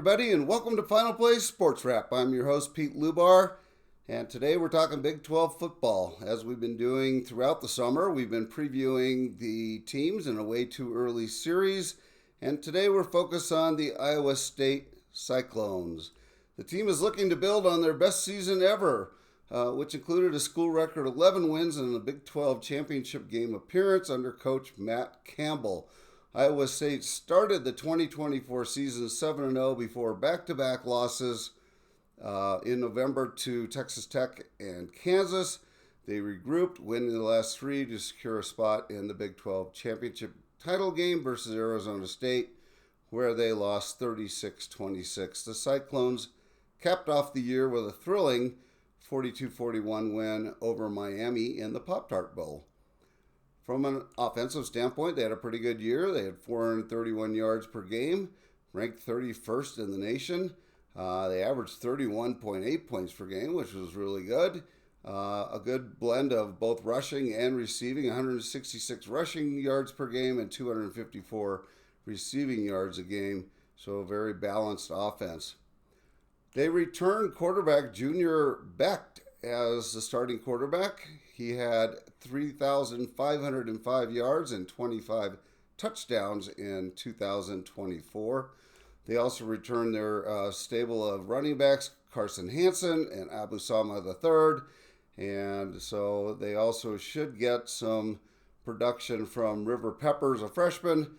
everybody, and welcome to Final Play Sports Wrap. I'm your host, Pete Lubar, and today we're talking Big 12 football. As we've been doing throughout the summer, we've been previewing the teams in a way too early series, and today we're focused on the Iowa State Cyclones. The team is looking to build on their best season ever, which included a school record 11 wins and a Big 12 championship game appearance under coach Matt Campbell. Iowa State started the 2024 season 7-0 before back-to-back losses in November to Texas Tech and Kansas. They regrouped, winning the last three to secure a spot in the Big 12 championship title game versus Arizona State, where they lost 36-26. The Cyclones capped off the year with a thrilling 42-41 win over Miami in the Pop-Tart Bowl. From an offensive standpoint, they had a pretty good year. They had 431 yards per game, ranked 31st in the nation. They averaged 31.8 points per game, which was really good. A good blend of both rushing and receiving, 166 rushing yards per game and 254 receiving yards a game. So a very balanced offense. They returned quarterback Junior Becht as the starting quarterback. He had 3,505 yards and 25 touchdowns in 2024. They also returned their stable of running backs, Carson, Hanson, and Abu Sama III. And so they also should get some production from River Peppers, a freshman.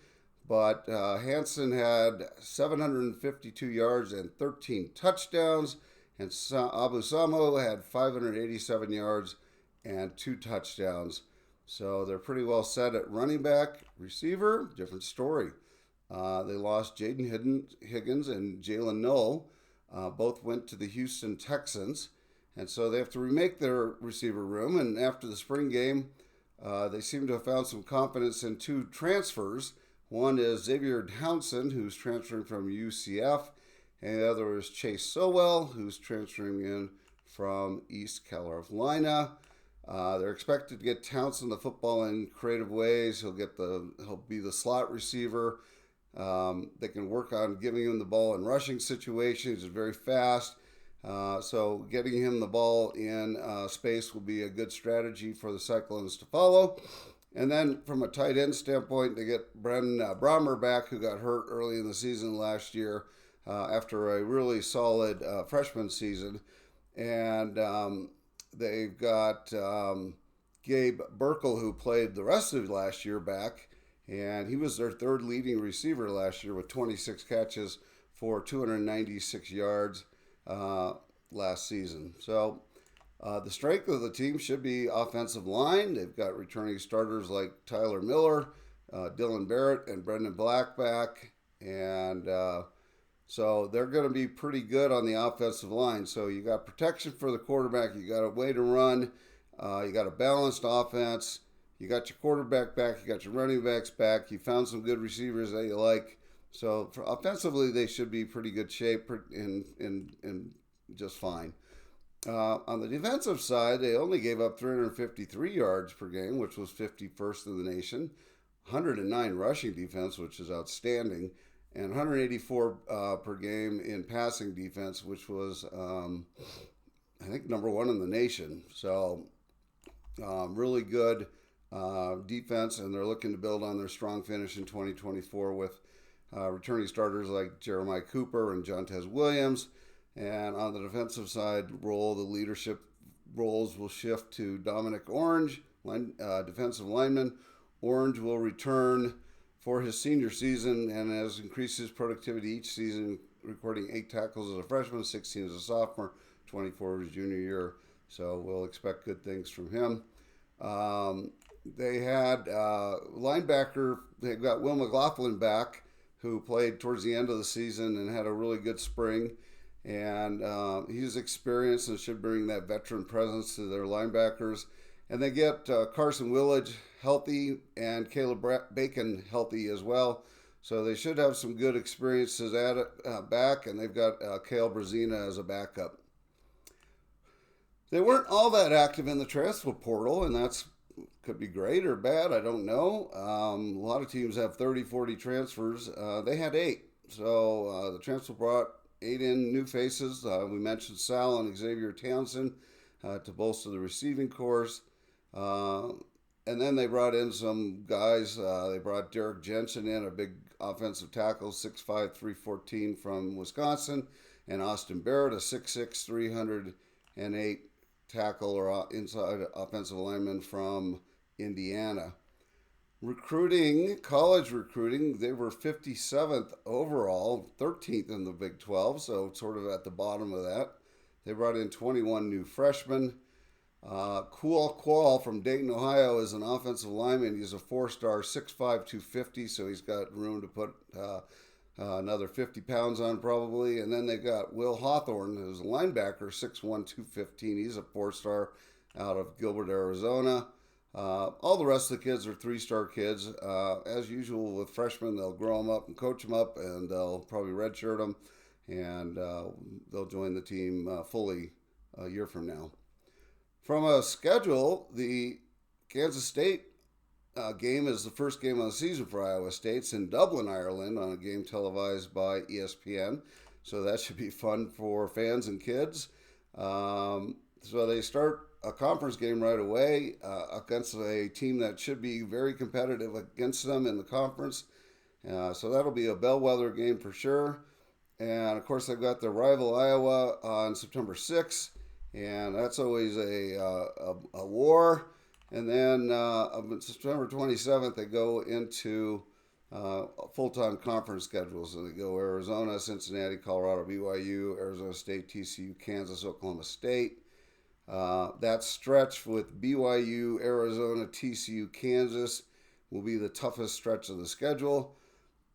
But Hanson had 752 yards and 13 touchdowns. And Abu Samo had 587 yards and 2 touchdowns. So they're pretty well set at running back. Receiver, different story. They lost Jaden Higgins and Jalen Noel. Both went to the Houston Texans. And so they have to remake their receiver room. And after the spring game, they seem to have found some confidence in 2 transfers. One is Xavier Hanson, who's transferring from UCF. And the other is Chase Sowell, who's transferring in from East Carolina. They're expected to get Townsend the football in creative ways. He'll be the slot receiver. They can work on giving him the ball in rushing situations. He's very fast. So getting him the ball in space will be a good strategy for the Cyclones to follow. And then from a tight end standpoint, they get Bren Brahmer back, who got hurt early in the season last year. After a really solid freshman season. And they've got Gabe Burkle, who played the rest of last year back, and he was their third leading receiver last year with 26 catches for 296 yards last season. So the strength of the team should be offensive line. They've got returning starters like Tyler Miller, Dylan Barrett, and Brendan Black back, and so they're going to be pretty good on the offensive line. So you got protection for the quarterback. You got a way to run. You got a balanced offense. You got your quarterback back. You got your running backs back. You found some good receivers that you like. So offensively, they should be pretty good shape and just fine. On the defensive side, they only gave up 353 yards per game, which was 51st in the nation. 109 rushing defense, which is outstanding. And 184 per game in passing defense, which was, I think, number 1 in the nation. So really good defense, and they're looking to build on their strong finish in 2024 with returning starters like Jeremiah Cooper and Jontez Williams. And on the defensive side the leadership roles will shift to Dominic Orange, defensive lineman. Orange will return for his senior season and has increased his productivity each season, recording 8 tackles as a freshman, 16 as a sophomore, 24 his junior year. So we'll expect good things from him. They had linebacker, they got Will McLaughlin back, who played towards the end of the season and had a really good spring. And he's experienced and should bring that veteran presence to their linebackers. And they get Carson Willage healthy and Caleb Bacon healthy as well. So they should have some good experiences at it back, and they've got Cale Brazina as a backup. They weren't all that active in the transfer portal, and that's could be great or bad. I don't know. A lot of teams have 30, 40 transfers. They had 8. So the transfer brought 8 in new faces. We mentioned Sal and Xavier Townsend to bolster the receiving corps. And then they brought in some guys. They brought Derek Jensen in, a big offensive tackle, 6'5", 314 from Wisconsin, and Austin Barrett, a 6'6", 308 tackle or inside offensive lineman from Indiana. Recruiting, college recruiting, they were 57th overall, 13th in the Big 12, so sort of at the bottom of that. They brought in 21 new freshmen. Cool Qual from Dayton, Ohio is an offensive lineman. He's a 4-star, 6'5", 250, so he's got room to put another 50 pounds on probably. And then they got Will Hawthorne, who's a linebacker, 6'1", 215. He's a 4-star out of Gilbert, Arizona. All the rest of the kids are 3-star kids. As usual with freshmen, they'll grow them up and coach them up, and they'll probably redshirt them, and they'll join the team fully a year from now. From a schedule, the Kansas State game is the first game of the season for Iowa State. It's in Dublin, Ireland, on a game televised by ESPN. So that should be fun for fans and kids. So they start a conference game right away against a team that should be very competitive against them in the conference. So that'll be a bellwether game for sure. And, of course, they've got their rival Iowa on September 6th. And that's always a war. And then on September 27th, they go into full-time conference schedules. And they go Arizona, Cincinnati, Colorado, BYU, Arizona State, TCU, Kansas, Oklahoma State. That stretch with BYU, Arizona, TCU, Kansas will be the toughest stretch of the schedule.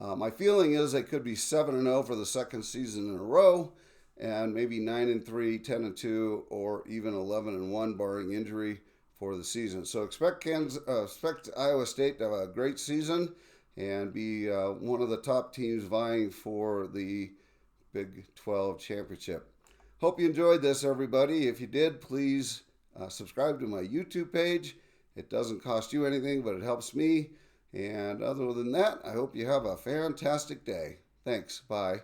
My feeling is they could be 7-0 for the second season in a row, and maybe 9-3, 10-2, or even 11-1, barring injury for the season. So expect Iowa State to have a great season and be one of the top teams vying for the Big 12 championship. Hope you enjoyed this, everybody. If you did, please subscribe to my YouTube page. It doesn't cost you anything, but it helps me. And other than that, I hope you have a fantastic day. Thanks. Bye.